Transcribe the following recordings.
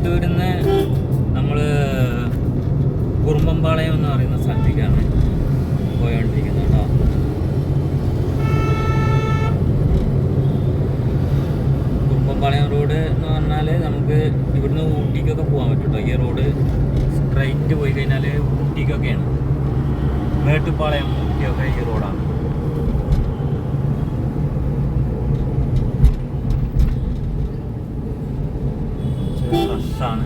കോയമ്പത്തൂരിൽ നിന്ന് നമ്മൾ കുറുമ്പമ്പാളയം എന്ന് പറയുന്ന സ്ഥലത്തേക്കാണ് പോയോണ്ടിരിക്കുന്നത് കേട്ടോ. കുറുമ്പമ്പാളയം റോഡ് എന്ന് പറഞ്ഞാൽ നമുക്ക് ഇവിടുന്ന് ഊട്ടിക്കൊക്കെ പോകാൻ പറ്റും കേട്ടോ. ഈ റോഡ് സ്ട്രൈറ്റ് പോയി കഴിഞ്ഞാൽ ഊട്ടിക്കൊക്കെയാണ്. മേട്ടുപ്പാളയം ഊട്ടിയൊക്കെ ഈ റോഡാണ്. റഷാണ്.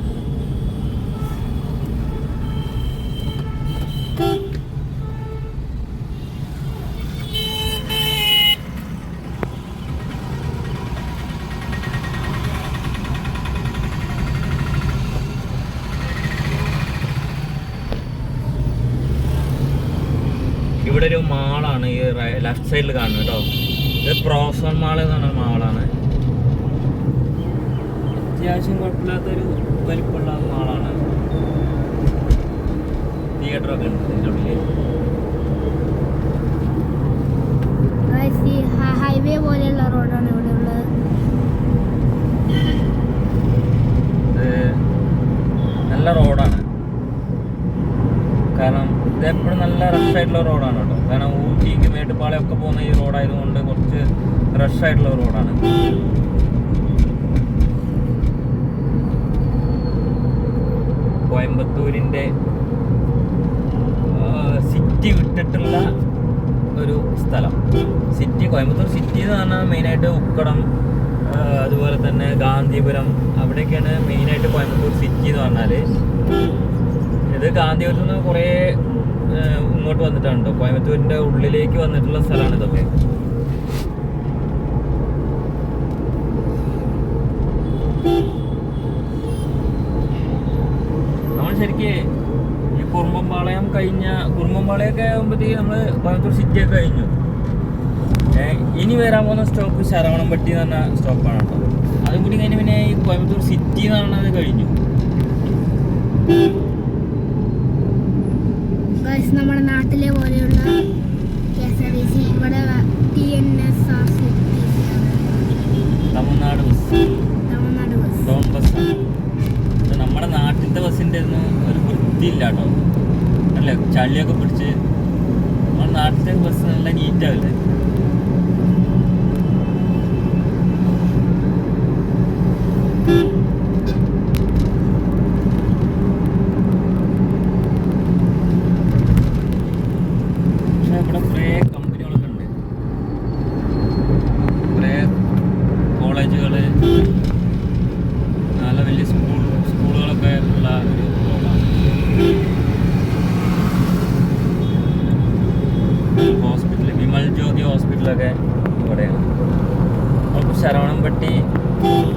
ഇവിടെ ഒരു മാളാണ് ഈ ലെഫ്റ്റ് സൈഡിൽ കാണുന്നത് കേട്ടോ. ഇത് പ്രോസൺ മാൾ എന്ന് പറഞ്ഞ മാളാണ്. അത്യാവശ്യം കുഴപ്പമില്ലാത്തൊരു വലിപ്പമുള്ള മാളാണ്. തിയേറ്ററൊക്കെ ഉണ്ട് ഇതിൻ്റെ ഉള്ളിൽ. ഹൈവേ പോലെയുള്ള റോഡാണ് ഇവിടെ ഉള്ളത്. നല്ല റോഡാണ്. കാരണം ഇത് എപ്പോഴും നല്ല റഷായിട്ടുള്ള റോഡാണ് കേട്ടോ. കാരണം ഊട്ടിക്ക് മേട്ടുപ്പാളയം ഒക്കെ പോകുന്ന ഈ റോഡായതുകൊണ്ട് കുറച്ച് റഷായിട്ടുള്ള റോഡാണ്. കോയമ്പത്തൂരിൻ്റെ സിറ്റി വിട്ടിട്ടുള്ള ഒരു സ്ഥലം. കോയമ്പത്തൂർ സിറ്റി എന്ന് പറഞ്ഞാൽ മെയിനായിട്ട് ഉക്കടം, അതുപോലെ തന്നെ ഗാന്ധിപുരം, അവിടെയൊക്കെയാണ് മെയിനായിട്ട് കോയമ്പത്തൂർ സിറ്റി എന്ന് പറഞ്ഞാൽ. ഇത് ഗാന്ധിപുരത്ത് നിന്ന് കുറേ ഇങ്ങോട്ട് വന്നിട്ടാണ് കേട്ടോ. കോയമ്പത്തൂരിൻ്റെ ഉള്ളിലേക്ക് വന്നിട്ടുള്ള സ്ഥലമാണ് ഇതൊക്കെ. നമ്മൾ ശരിക്ക് ഈ കുറുമ്പമ്പാളയമൊക്കെ ആകുമ്പോഴത്തേക്ക് നമ്മൾ കോയമ്പത്തൂർ സിറ്റിയൊക്കെ കഴിഞ്ഞു. ഇനി വരാൻ പോകുന്ന സ്റ്റോപ്പ് ശരവണംപട്ടി എന്ന് പറഞ്ഞ സ്റ്റോപ്പാണ് കേട്ടോ. അതും കൂടി കഴിഞ്ഞ് പിന്നെ ഈ കോയമ്പത്തൂർ സിറ്റി എന്ന് പറഞ്ഞത് കഴിഞ്ഞു. നമ്മുടെ നാട്ടിലെ പോലെയുള്ള KSRTC ഇവിടെ TNSRTC തമിഴ്നാട് ബസ് ടൗൺ ബസ്സാണ്. നമ്മുടെ നാട്ടിലത്തെ ബസ്സിൻ്റെ ഒന്നും ഒരു വൃത്തിയില്ല കേട്ടോ. അല്ലേ, ചളിയൊക്കെ പിടിച്ച്. നമ്മുടെ നാട്ടിലത്തെ ബസ് നല്ല നീറ്റാവില്ലേ. പക്ഷെ ഇവിടെ കുറേ കമ്പനികളൊക്കെ ഉണ്ട്, കുറേ കോളേജുകൾ, നല്ല വലിയ സ്കൂളുകളൊക്കെ ഉള്ള ഒരു റോഡാണ്. ഹോസ്പിറ്റൽ, വിമൽ ജ്യോതി ഹോസ്പിറ്റലൊക്കെ ഇവിടെയാണ്. നമുക്ക് ശരവണംപട്ടി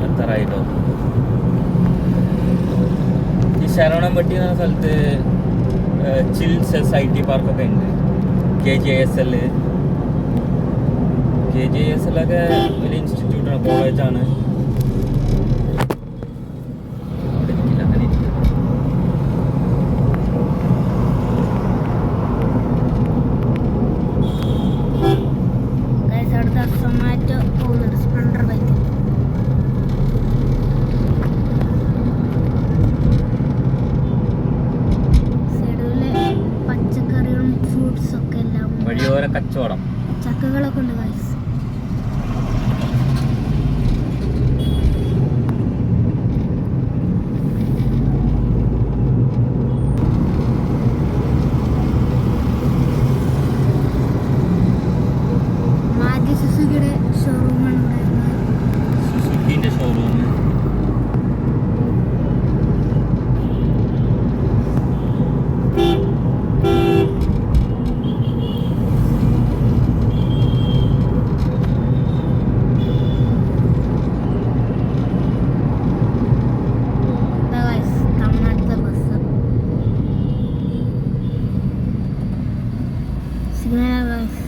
എത്താറായിട്ടോ. ഈ ശരവണംപട്ടി എന്ന സ്ഥലത്ത് ചിൽസ് IT പാർക്കൊക്കെ ഉണ്ട്. KJSL ഒക്കെ വലിയ ഇൻസ്റ്റിറ്റ്യൂട്ടാണ്, കോളേജാണ്. വഴിയോര കച്ചവടം, ചക്കകളൊക്കെ ഉണ്ട് ഗൈസ്. മാരുതി സുസുക്കിയുടെ ഷോറൂമാണ് ഉണ്ടായിരുന്നത്. സുസുക്കിന്റെ ഷോറൂം.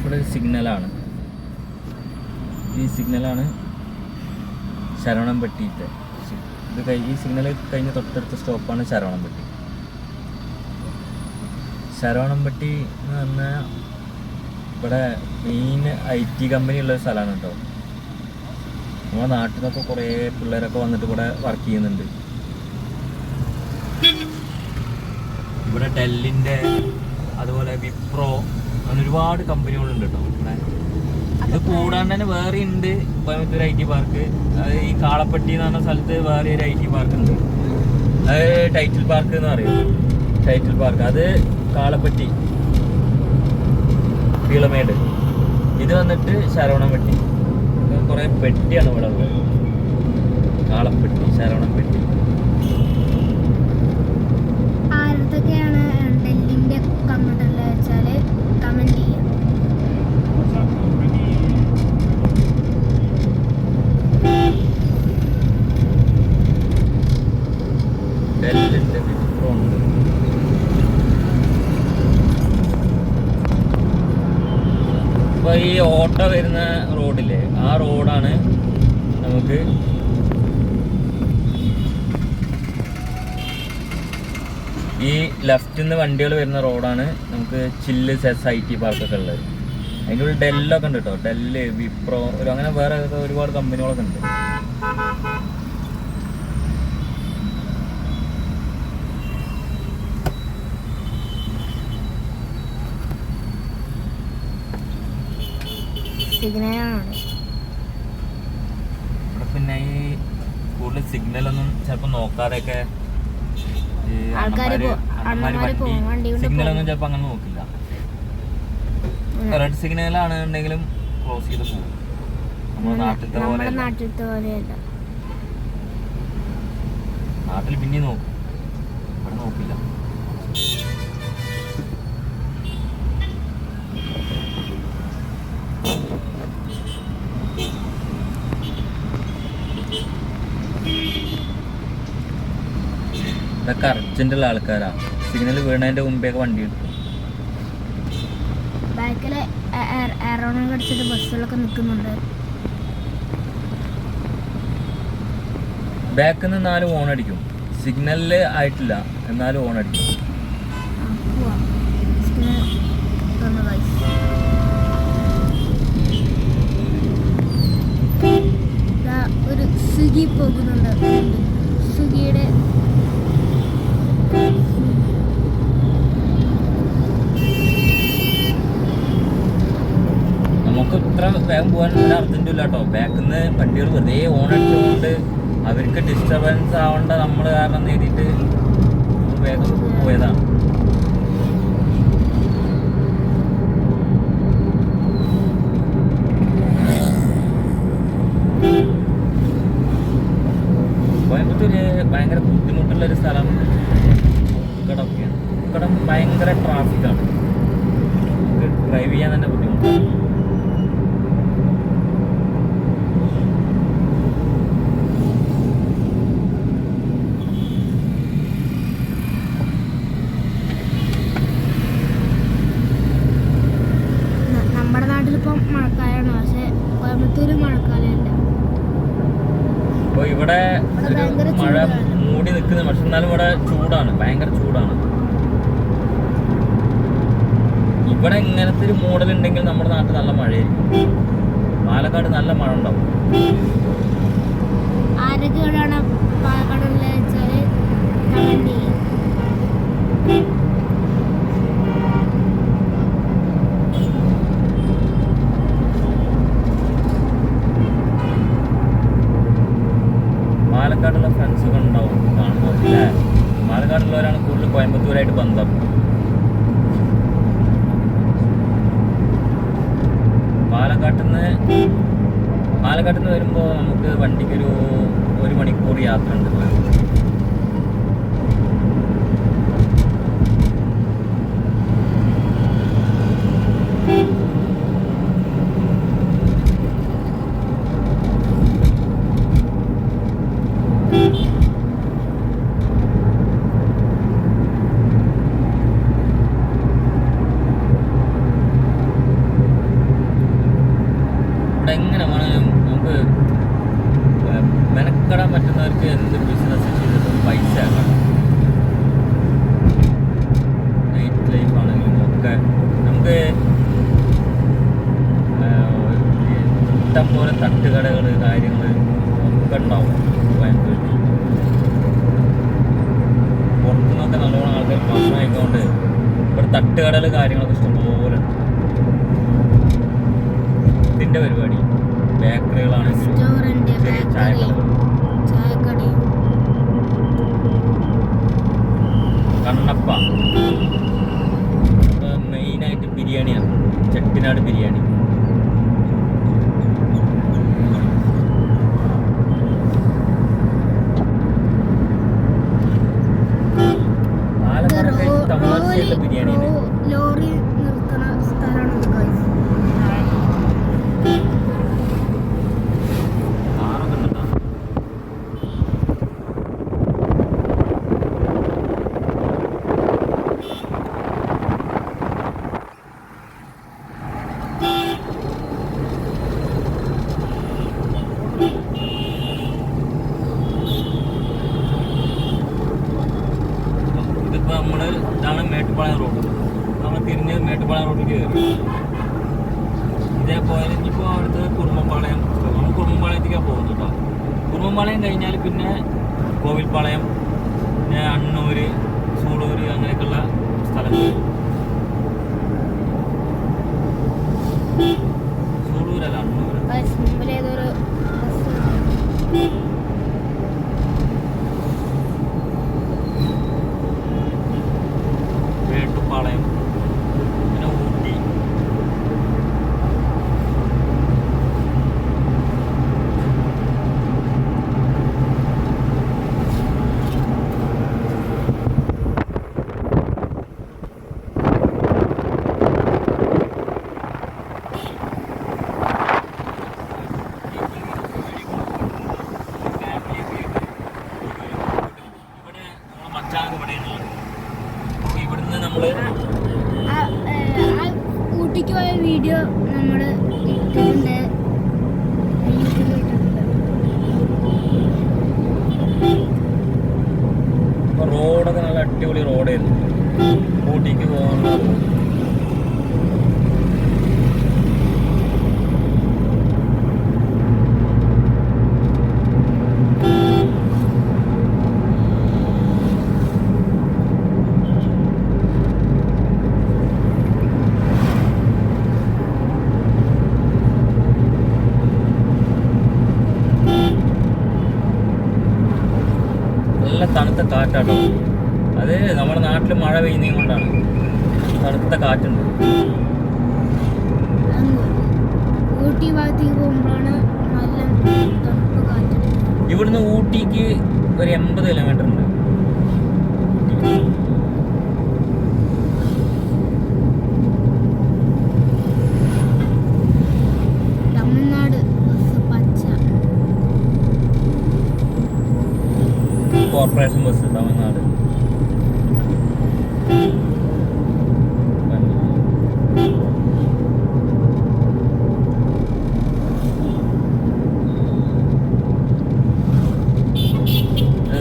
ഇവിടെ സിഗ്നലാണ്. ഈ സിഗ്നലാണ് ശരവണംപട്ടിത്തെ. ഈ സിഗ്നൽ കഴിഞ്ഞ തൊട്ടടുത്ത സ്റ്റോപ്പാണ് ശരവണംപട്ടി. ശരവണംപട്ടി എന്ന് പറഞ്ഞാൽ ഇവിടെ മെയിൻ IT കമ്പനി ഉള്ളൊരു സ്ഥലമാണ് കേട്ടോ. നമ്മുടെ നാട്ടിൽ നിന്നൊക്കെ കുറേ പിള്ളേരൊക്കെ വന്നിട്ട് ഇവിടെ വർക്ക് ചെയ്യുന്നുണ്ട്. ഇവിടെ ഡെല്ലിൻ്റെ അതുപോലെ വിപ്രോ അങ്ങനെ ഒരുപാട് കമ്പനികളുണ്ട് കേട്ടോ ഇവിടെ. ഇത് കൂടാണ്ട് തന്നെ വേറെ ഉണ്ട് കോയമ്പത്തൂർ IT പാർക്ക്. അത് ഈ കാളപ്പെട്ടി എന്ന് പറഞ്ഞ സ്ഥലത്ത് വേറെ ഒരു IT പാർക്ക് ഉണ്ട്. അത് ടൈറ്റിൽ പാർക്ക് എന്ന് പറയും. ടൈറ്റിൽ പാർക്ക് അത് കാളപ്പെട്ടി പീളമേട്. ഇത് വന്നിട്ട് ശരവണപ്പെട്ടി. കുറേ പെട്ടിയാണ് ഇവിടെ ഉള്ളത്. കാളപ്പെട്ടി, ശരവണപ്പെട്ടി. ആരൊക്കെയാണ് ഡെല്ലിന്റെ കമ്പ്യൂട്ടറിൽ വെച്ചാല് കമന്റ് ചെയ്യാം. ഡെല്ലിന്റെ വിപ്രോ ഉണ്ട്. അപ്പോൾ ഈ ഓട്ടോ വരുന്ന റോഡില്ലേ, ആ റോഡാണ് നമുക്ക് ഈ ലെഫ്റ്റിൽ നിന്ന് വണ്ടികൾ വരുന്ന റോഡാണ് നമുക്ക് ചില്ല് സെസ് IT പാർക്കൊക്കെ ഉള്ളത്. അതിൻ്റെ ഉള്ളിൽ ഡെല്ലൊക്കെ ഉണ്ട് കേട്ടോ. ഡെല്ല്, വിപ്രോ, ഒരു അങ്ങനെ വേറെ ഒരുപാട് കമ്പനികളൊക്കെ ഉണ്ട്. സിഗ്നലാണ് ഇവിടെ. പിന്നെ ഈ കൂടുതൽ സിഗ്നലൊന്നും ചിലപ്പോൾ നോക്കാതെയൊക്കെ സിഗ്നലൊന്നും ചിലപ്പോൾ അങ്ങനെ നോക്കില്ല. റെഡ് സിഗ്നലാണെന്നുണ്ടെങ്കിലും ക്രോസ് ചെയ്ത് പോകും. നമ്മുടെ നാട്ടിലത്തെ പോലെയല്ല. നാട്ടിൽ പിന്നെ നോക്കും, ഇവിടെ നോക്കില്ല. ഇതൊക്കെ അർജന്റുള്ള ആൾക്കാരാ. സിഗ്നൽ വീണതിന്റെ മുമ്പേക്ക് വണ്ടി എടുക്കും. ബാക്കില് എറോണം കടിച്ചിട്ട് ബസ്സുകളൊക്കെ നിൽക്കുന്നുണ്ട്. ബാക്കിൽ നിന്ന് 4 ഓൺ അടിക്കും. സിഗ്നലില് ആയിട്ടില്ല എന്നാലും ഓൺ അടിക്കും. ഒരു സ്വിഗ്ഗി പോകുന്നുണ്ട്. സ്വിഗ്ഗിയുടെ നമുക്ക് ഇത്ര വേഗം പോകാൻ ഒരു അർജന്റും ഇല്ല കേട്ടോ. ബാക്കിൽ നിന്ന് വണ്ടികൾ വെറുതെ ഓൺ അടിച്ചുകൊണ്ട് അവർക്ക് ഡിസ്റ്റർബൻസ് ആവേണ്ട നമ്മൾ കാരണം നേടിയിട്ട് വേഗം പോയതാണ്. കോയമ്പത്തൂര് ഭയങ്കര ബുദ്ധിമുട്ടുള്ളൊരു സ്ഥലം ഉക്കടമൊക്കെയാണ്. ഉക്കടം ഭയങ്കര ട്രാഫിക്കാണ്. നമുക്ക് ഡ്രൈവ് ചെയ്യാൻ തന്നെ ബുദ്ധിമുട്ടാണ്. നമ്മുടെ നാട്ടിലിപ്പം മഴക്കാലമാണ്, പക്ഷെ കോയമ്പത്തൂര് മഴക്കാലമല്ല. അപ്പോൾ ഇവിടെ ഒരു മഴ മൂടി നിൽക്കുന്നത്, പക്ഷെ എന്നാലും ഇവിടെ ചൂടാണ്, ഭയങ്കര ചൂടാണ്. ഇവിടെ ഇങ്ങനത്തെ ഒരു മോഡൽ ഉണ്ടെങ്കിൽ നമ്മുടെ നാട്ടിൽ നല്ല മഴയായിരിക്കും. പാലക്കാട് നല്ല മഴ ഉണ്ടാവും. ആരൊക്കെയാണ് പാലക്കാടുള്ള വെച്ചാല് കമന്റ് ചെയ്യും. പാലക്കാടുള്ള ഫ്രണ്ട്സൊക്കെ ഉണ്ടാവും കാണുന്നത് അല്ലേ? പാലക്കാടുള്ളവരാണ് കൂടുതൽ കോയമ്പത്തൂരായിട്ട് ബന്ധം. പാലക്കാട്ടിൽ നിന്ന് വരുമ്പോൾ നമുക്ക് വണ്ടിക്കൊരു 1 മണിക്കൂർ യാത്ര ഉണ്ട്. ഇവിടെ എങ്ങനെ വേണമെങ്കിലും നമുക്ക് മെനക്കെടാൻ പറ്റുന്നവർക്ക് എന്ത് ബിസിനസ് ചെയ്തിട്ടും പൈസ ആക്കാം. നൈറ്റ് ലൈഫ് ആണെങ്കിലും ഒക്കെ നമുക്ക് ഇഷ്ടം പോലെ തട്ടുകടകൾ കാര്യങ്ങൾ ഒക്കെ ഉണ്ടാവും കോയമ്പത്തൂരിൽ. പുറത്തുനിന്നൊക്കെ നല്ലോണം ആൾക്കാർ ഭക്ഷണം കഴിക്കാൻ അതുകൊണ്ട് ഇവിടെ തട്ടുകടൽ കാര്യങ്ങളൊക്കെ ഇഷ്ടംപോലെ ഉണ്ട്. ഇതിന്റെ പരിപാടി ബേക്കറികളാണെങ്കിലും റെസ്റ്റോറന്റ്, ചെറിയ ബേക്കറി, ചായക്കടകൾ, ചായക്കടി, കണ്ണപ്പ, മെയിനായിട്ട് ബിരിയാണിയാണ്, ചെട്ടിനാട് ബിരിയാണി. ആലപ്പുഴ തമിഴ്നാട് സ്റ്റൈലിലെ ബിരിയാണിയാണ്. ലോറി നിർത്തുന്ന സ്ഥലമാണ് ഗൈസ്. കാറൊക്കെ ഉണ്ട് ട്ടോ. ഇതിപ്പോ നമ്മള് ഇതാണ് മേട്ടുപ്പാളയം റോഡ്. നമ്മൾ തിരിഞ്ഞ് മേട്ടുപ്പാളയം റോഡിലേക്ക് കയറി. ഇതേപോലെ ഇനിയിപ്പോൾ അടുത്ത് കുറുമ്പമ്പാളയം, നമ്മൾ കുറുമ്പമ്പാളയത്തേക്കാണ് പോകുന്നത് കേട്ടോ. കുറുമ്പമ്പാളയം കഴിഞ്ഞാൽ പിന്നെ കോവിൽപ്പാളയം, പിന്നെ അണ്ണൂര്, സൂളൂര് അങ്ങനെയൊക്കെയുള്ള സ്ഥലങ്ങൾ. സൂളൂരല്ല, അണ്ണൂര്. ഗൈസ് മുമ്പിൽ ഏതൊരു ബസ് മേട്ടുപ്പാളയം, പിന്നെ ഊട്ടി. ഇവിടെ നമ്മളെ മച്ചാൻ ഇവിടെയാണുള്ളത്. ഇവിടുന്ന് നമ്മള് ഊട്ടിക്ക് പോയ വീഡിയോ നമ്മൾ ഇട്ടിട്ടുണ്ട്, യൂട്യൂബിൽ ഇട്ടിട്ടുണ്ട്. ഇപ്പൊ റോഡൊക്കെ നല്ല അടിപൊളി റോഡായിരുന്നു. ഊട്ടിക്ക് പോകുന്ന റോഡ്. നല്ല തണുത്ത കാറ്റാട്ടോ. അത് നമ്മുടെ നാട്ടിൽ മഴ പെയ്യുന്നത് കൊണ്ടാണ്. തണുത്ത കാറ്റുണ്ട്. അങ്ങ് ഊട്ടി ഭാഗത്തേക്ക് പോകുമ്പോഴാണ് നല്ല തണുപ്പ് കാറ്റ്. ഇവിടുന്ന് ഊട്ടിക്ക് ഒരു 80 കിലോമീറ്റർ ഉണ്ട്. തമിഴ്നാട് ബസ് പച്ച. Corporation bus Tamil Nadu.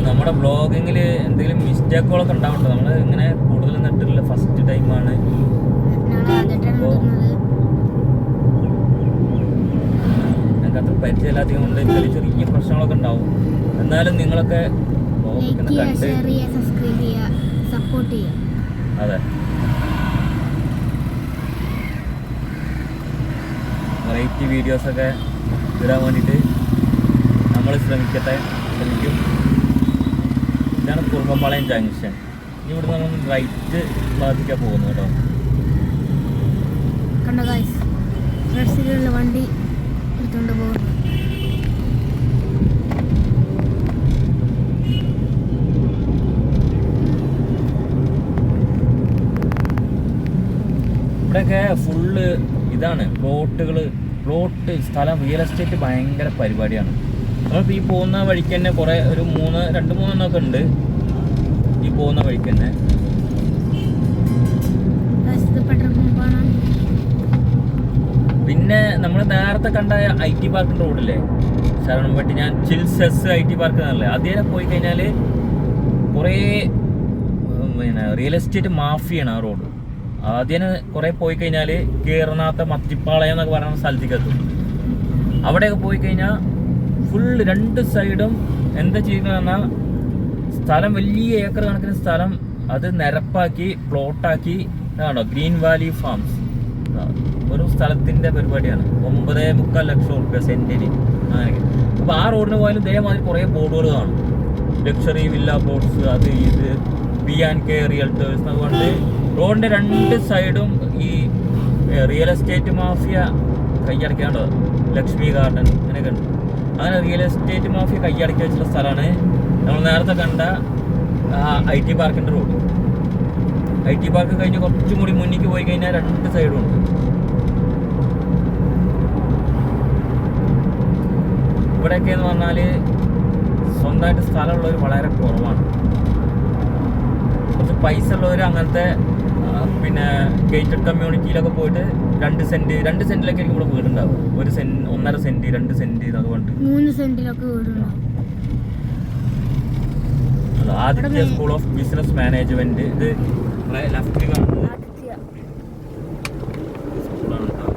നമ്മുടെ ബ്ലോഗിങ്ങിൽ എന്തെങ്കിലും മിസ്റ്റേക്കുകളൊക്കെ ഉണ്ടാവട്ടെ. നമ്മൾ ഇങ്ങനെ കൂടുതൽ നട്ടില്ല, ഫസ്റ്റ് ടൈമാണ്. ഞങ്ങൾ ആദ്യമായിട്ടാണ് ഇടുന്നത്. ഞങ്ങൾക്ക് അത്ര പരിചയമില്ലാത്തത് കൊണ്ട് ചെറിയ പ്രശ്നങ്ങളൊക്കെ ഉണ്ടാവും. എന്നാലും നിങ്ങളൊക്കെ ലൈക്ക് ബ്ലോഗൊക്കെ ചെയ്യുക, കണ്ട്, ഷെയർ ചെയ്യുക, സബ്സ്ക്രൈബ് ചെയ്യുക, സപ്പോർട്ട് ചെയ്യുക. അതെ, വെറൈറ്റി വീഡിയോസൊക്കെ ഇടാൻ വേണ്ടിയിട്ട് നമ്മൾ ശ്രമിക്കും. ഇതാണ് കുറുമ്പമ്പാളയം ജംഗ്ഷൻ. ഇവിടുന്ന് നമ്മൾ റൈറ്റ് ഭാഗത്തേക്കാണ് പോകുന്നത് കേട്ടോ. കണ്ടോ ഗൈസ്, ഫ്രണ്ട്സിലുള്ള വണ്ടി എടുത്തുകൊണ്ട് പോകുന്നു. ഇവിടെയൊക്കെ ഫുള്ള് ഇതാണ് പ്ലോട്ട് സ്ഥലം. റിയൽ എസ്റ്റേറ്റ് ഭയങ്കര പരിപാടിയാണ്. നമ്മളിപ്പോൾ ഈ പോകുന്ന വഴിക്ക് തന്നെ കുറേ ഒരു 2-3 ഉണ്ട് ഈ പോകുന്ന വഴിക്ക് തന്നെ. പെട്രോൾ പമ്പാണ്. പിന്നെ നമ്മൾ നേരത്തെ കണ്ട IT പാർക്കിൻ്റെ റോഡില്ലേ, ശരവണംപട്ടി, ഞാൻ ചിൽസസ് IT പാർക്ക് എന്നല്ലേ, അതേ പോയി കഴിഞ്ഞാൽ കുറേ പിന്നെ റിയൽ എസ്റ്റേറ്റ് മാഫിയാണ് ആ റോഡ്. ആദ്യം കുറേ പോയി കഴിഞ്ഞാൽ കീറനാത്ത മത്തിപ്പാളയം എന്നൊക്കെ പറയുന്ന സ്ഥലത്തേക്ക് എത്തും. അവിടെയൊക്കെ പോയി കഴിഞ്ഞാൽ ഫുള്ള് 2 സൈഡും എന്താ ചെയ്യുന്നത് പറഞ്ഞാൽ സ്ഥലം, വലിയ ഏക്കർ കണക്കിന് സ്ഥലം അത് നിരപ്പാക്കി പ്ലോട്ടാക്കി ആണോ ഗ്രീൻ വാലി ഫാംസ്. ഒരു സ്ഥലത്തിന്റെ പരിപാടിയാണ്. 9.25 ലക്ഷം റുപ്യ സെന്റിന്. അങ്ങനെ അപ്പൊ ആ റോഡിന് പോയാലും ഇതേമാതിരി കുറെ ബോർഡുകൾ കാണും. ലക്ഷറി വില്ല ബോർഡ്സ്, അത് ഇത് P&K റിയൽറ്റേഴ്സ്. അതുകൊണ്ട് റോഡിന്റെ 2 സൈഡും ഈ റിയൽ എസ്റ്റേറ്റ് മാഫിയ കൈയടക്കാണ്ടോ. ലക്ഷ്മി ഗാർഡൻ അങ്ങനെയൊക്കെ ഉണ്ട്. അങ്ങനെ റിയൽ എസ്റ്റേറ്റ് മാഫിയ കൈയടക്കി വെച്ചുള്ള സ്ഥലമാണ് നമ്മൾ നേരത്തെ കണ്ട IT പാർക്കിന്റെ റോഡ്. IT പാർക്ക് കഴിഞ്ഞ് കുറച്ചും കൂടി മുന്നിലേക്ക് പോയി കഴിഞ്ഞാൽ 2 സൈഡും ഉണ്ട്. ഇവിടെയൊക്കെ എന്ന് പറഞ്ഞാൽ സ്വന്തമായിട്ട് സ്ഥലമുള്ളവർ വളരെ കുറവാണ്. കുറച്ച് പൈസ ഉള്ളവർ അങ്ങനത്തെ പിന്നെ ഗേറ്റഡ് കമ്മ്യൂണിറ്റിയിലൊക്കെ പോയിട്ട് 2 സെന്റിലൊക്കെ ആയിരിക്കും ഇവിടെ വീടുണ്ടാവും. 1 സെന്റ്, 1.5 സെന്റ്, 2 സെന്റ് എന്നൊക്കെ പറഞ്ഞിട്ട് 3 സെന്റിലൊക്കെ വീടുണ്ടാവും. Aditya school of business management. ഇത് ലെഫ്റ്റിൽ കാണുന്നത് സ്കൂളാണ് കേട്ടോ.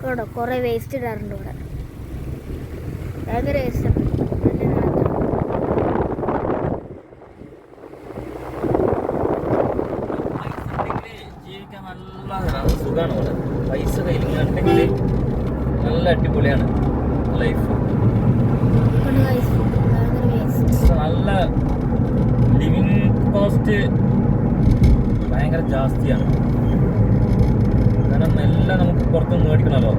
ഇവിടെ കുറെ വേസ്റ്റ് ഇടാറുണ്ട്. ഇവിടെ ഭയങ്കര വേസ്റ്റ്. ജീവിക്കാൻ നല്ല സുഖമാണ് ഇവിടെ. പൈസ കയ്യിൽ ഉണ്ടെങ്കിൽ നല്ല അടിപൊളിയാണ് ലൈഫ്. നല്ല ലിവിങ് കോസ്റ്റ് ഭയങ്കര ജാസ്തിയാണ്. കാരണം എല്ലാം നമുക്ക് പുറത്തുനിന്ന് മേടിക്കണമല്ലോ.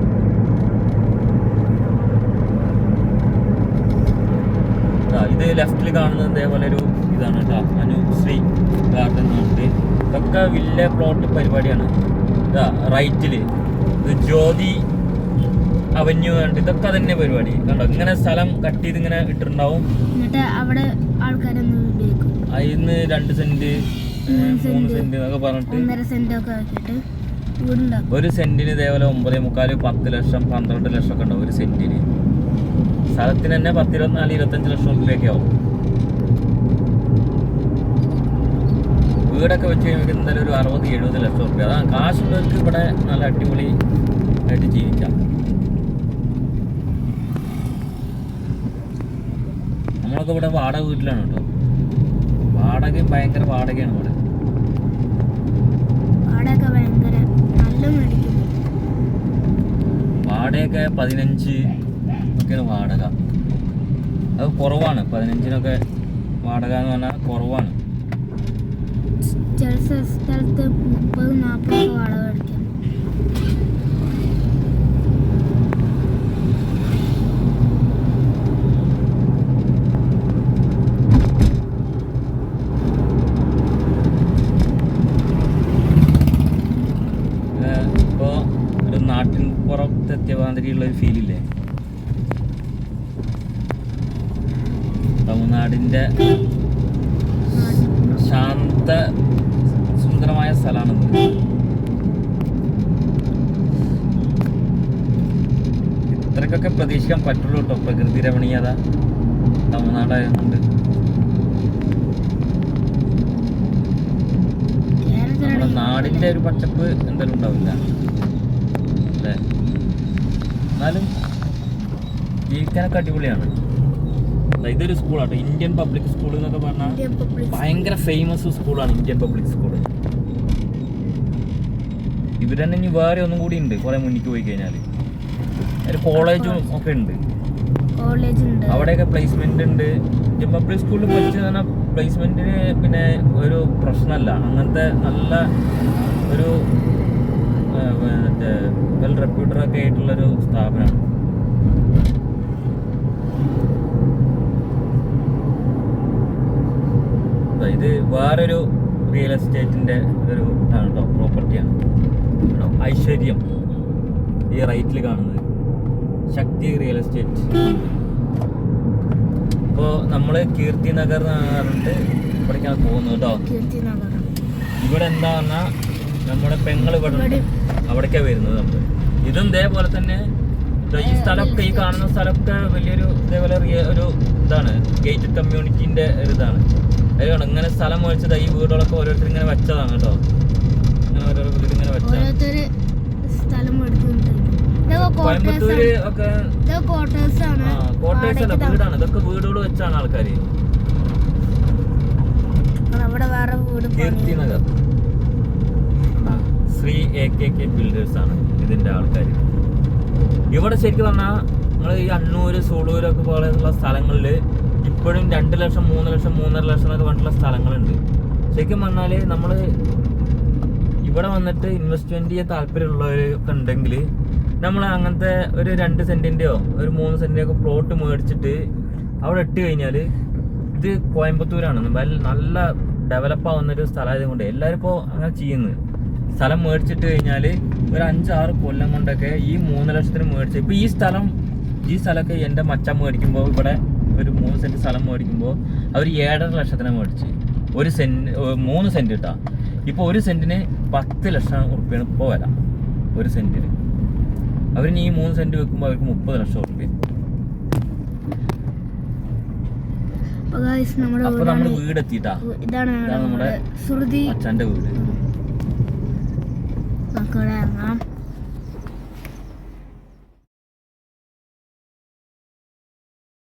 ഇത് ലെഫ്റ്റിൽ കാണുന്നത് ഇതേപോലെ ഒരു ഇതാണ് കേട്ടോ, അനുശ്രീ ഗാർഡൻ എന്ന് പറഞ്ഞിട്ട്. ഇതൊക്കെ വില്ല പ്ലോട്ട് പരിപാടിയാണ്. ഇതാ റൈറ്റിൽ ഇത് ജ്യോതി അവന്യൂ കണ്ട് ഇതൊക്കെ തന്നെ പരിപാടി കണ്ടോ. ഇങ്ങനെ സ്ഥലം കട്ട് ചെയ്ത് ഇങ്ങനെ ഇട്ടിട്ടുണ്ടാവും. അവിടെ അതിന്ന് 2 സെന്റ് 3 സെന്റ് എന്നൊക്കെ പറഞ്ഞിട്ട് 1.5 സെന്റ് ഒക്കെ ആക്കിയിട്ട് 1 സെന്റിന് ഇതേപോലെ 9.25 10 ലക്ഷം 12 ലക്ഷം ഒക്കെ ഉണ്ടാവും 1 സെന്റിന്. സ്ഥലത്തിന് തന്നെ 10, 24, 25 ലക്ഷം റുപ്യൊക്കെ ആവും. വീടൊക്കെ വെച്ച് കഴിയുമ്പോൾ എന്തായാലും ഒരു 60-70 ലക്ഷം റുപ്യ. അതാണ് കാശുള്ളവർക്ക് ഇവിടെ നല്ല അടിപൊളി ആയിട്ട് ജീവിക്കാം. നമ്മളൊക്കെ ഇവിടെ വാടക വീട്ടിലാണ് കേട്ടോ. വാടകയും ഭയങ്കര വാടകയാണ് ഇവിടെ. വാടകയൊക്കെ 15 ഒക്കെയാണ് വാടക. അത് കുറവാണ്. 15-നൊക്കെ വാടക എന്ന് പറഞ്ഞാൽ കുറവാണ്. ചില സ്ഥലത്ത് 30-40 വാടക മേടിക്കാം. ഇപ്പോൾ ഒരു നാട്ടിൻ പുറത്തെത്തിയ മാതിരിയുള്ളൊരു ഫീലില്ലേ. തമിഴ്നാടിൻ്റെ ശാന്ത സുന്ദരമായ സ്ഥലമാണിത്. ഇത്രക്കൊക്കെ പ്രതീക്ഷിക്കാൻ പറ്റുള്ളൂ കേട്ടോ. പ്രകൃതി രമണീയത തമിഴ്നാടായതുകൊണ്ട്. നമ്മുടെ നാടിൻ്റെ ഒരു പച്ചപ്പ് എന്തായാലും ഉണ്ടാവില്ല അല്ലേ. എന്നാലും ജീവിക്കാനൊക്കെ അടിപൊളിയാണ്. ഇതൊരു സ്കൂളാട്ടോ, ഇന്ത്യൻ പബ്ലിക് സ്കൂൾ എന്നൊക്കെ പറഞ്ഞാൽ ഭയങ്കര ഫേമസ് സ്കൂളാണ് ഇന്ത്യൻ പബ്ലിക് സ്കൂൾ. ഇവർ തന്നെ ഇനി വേറെ ഒന്നും കൂടി ഉണ്ട് കുറെ മുന്നിക്ക് പോയി കഴിഞ്ഞാൽ. ഒരു കോളേജും ഒക്കെ ഉണ്ട്. അവിടെയൊക്കെ പ്ലേസ്മെന്റ് ഉണ്ട്. ഇന്ത്യൻ പബ്ലിക് സ്കൂളിൽ പഠിച്ചു പറഞ്ഞാൽ പ്ലേസ്മെന്റിന് പിന്നെ ഒരു പ്രശ്നമല്ല. അങ്ങനത്തെ നല്ല ഒരു മറ്റേ വെൽ റെപ്യൂട്ടഡ് ഒക്കെ ആയിട്ടുള്ളൊരു സ്ഥാപനമാണ്. ഇത് വേറൊരു റിയൽ എസ്റ്റേറ്റിന്റെ ഒരു ഇതാണ് കേട്ടോ, പ്രോപ്പർട്ടിയാണ്. ഐശ്വര്യം ഈ റൈറ്റിൽ കാണുന്നത് ശക്തി റിയൽ എസ്റ്റേറ്റ്. ഇപ്പോൾ നമ്മൾ കീർത്തി നഗർ എന്ന് പറഞ്ഞിട്ട് ഇവിടേക്കാണ് പോകുന്നത് കേട്ടോ. ഇവിടെ എന്താ പറഞ്ഞാൽ നമ്മുടെ പെങ്ങൾ ഇവിടെ ഉണ്ട്, അവിടേക്കാണ് വരുന്നത് നമ്മൾ. ഇതും ഇതേപോലെ തന്നെ ഈ സ്ഥലമൊക്കെ ഈ കാണുന്ന സ്ഥലമൊക്കെ വലിയൊരു ഇതേപോലെ ഒരു ഇതാണ്, ഗേറ്റഡ് കമ്മ്യൂണിറ്റീൻ്റെ ഒരു ഇതാണ്. അതുകൊണ്ട് ഇങ്ങനെ സ്ഥലം മേടിച്ചത് ഈ വീടുകളൊക്കെ ഓരോരുത്തർ ഇങ്ങനെ വെച്ചതാണ് കേട്ടോ. ഇങ്ങനെ ഓരോ വീട് ഇങ്ങനെ വെച്ചതാണ്. കോയമ്പത്തൂര് ഒക്കെ ക്വാർട്ടേഴ്സ് ആണ്, കോട്ടേഴ്സ് അല്ല, വീടാണ്. ഇതൊക്കെ വീടുകൾ വെച്ചാണ് ആൾക്കാര്. അവിടെ വേറെ വീട് കീർത്തി നഗർ ശ്രീ AKK ബിൽഡേഴ്സ് ആണ് ഇതിന്റെ ആൾക്കാർ. ഇവിടെ ശരിക്കും പറഞ്ഞാൽ നിങ്ങൾ ഈ അണ്ണൂര് സൂളൂരൊക്കെ പോലെയുള്ള സ്ഥലങ്ങളിൽ ഇപ്പോഴും 2 ലക്ഷം 3 ലക്ഷം 3.5 ലക്ഷം എന്നൊക്കെ പറഞ്ഞിട്ടുള്ള സ്ഥലങ്ങളുണ്ട്. ശരിക്കും പറഞ്ഞാൽ നമ്മൾ ഇവിടെ വന്നിട്ട് ഇൻവെസ്റ്റ്മെന്റ് ചെയ്യാൻ താല്പര്യമുള്ളവരൊക്കെ ഉണ്ടെങ്കിൽ നമ്മൾ അങ്ങനത്തെ ഒരു 2 സെന്റിന്റെയോ ഒരു 3 സെന്റിന്റെയോ ഒക്കെ പ്ലോട്ട് മേടിച്ചിട്ട് അവിടെ ഇട്ട് കഴിഞ്ഞാൽ ഇത് കോയമ്പത്തൂരാണ്, നല്ല ഡെവലപ്പ് ആവുന്നൊരു സ്ഥലമായത് കൊണ്ട് എല്ലാവരും ഇപ്പോൾ അങ്ങനെ ചെയ്യുന്നത്. സ്ഥലം മേടിച്ചിട്ട് കഴിഞ്ഞാൽ ഒരു 5-6 കൊല്ലം കൊണ്ടൊക്കെ ഈ 3 ലക്ഷത്തിന് മേടിച്ച്, ഇപ്പോൾ ഈ സ്ഥലമൊക്കെ എൻ്റെ മച്ചാൻ മേടിക്കുമ്പോൾ ഇവിടെ ഒരു 3 സെന്റ് സ്ഥലം മേടിക്കുമ്പോൾ അവർ 7.5 ലക്ഷത്തിന് മേടിച്ച് 1 സെന്റ് 3 സെന്റ് ഇട്ടാ. ഇപ്പോൾ 1 സെന്റിന് 10 ലക്ഷം ഉറുപ്പ്യാണ് ഇപ്പോൾ വില 1 സെന്റിന്. അവരിനി ഈ 3 സെന്റ് വെക്കുമ്പോൾ അവർക്ക് 30 ലക്ഷം ഉറുപ്പ്യ. അപ്പൊ നമ്മള് വീടെത്തിട്ടാ. ഇതാണ് നമ്മുടെ ശ്രുതി അച്ഛൻ്റെ വീട്. നമുക്ക് ഇവിടെ ഇറങ്ങാം.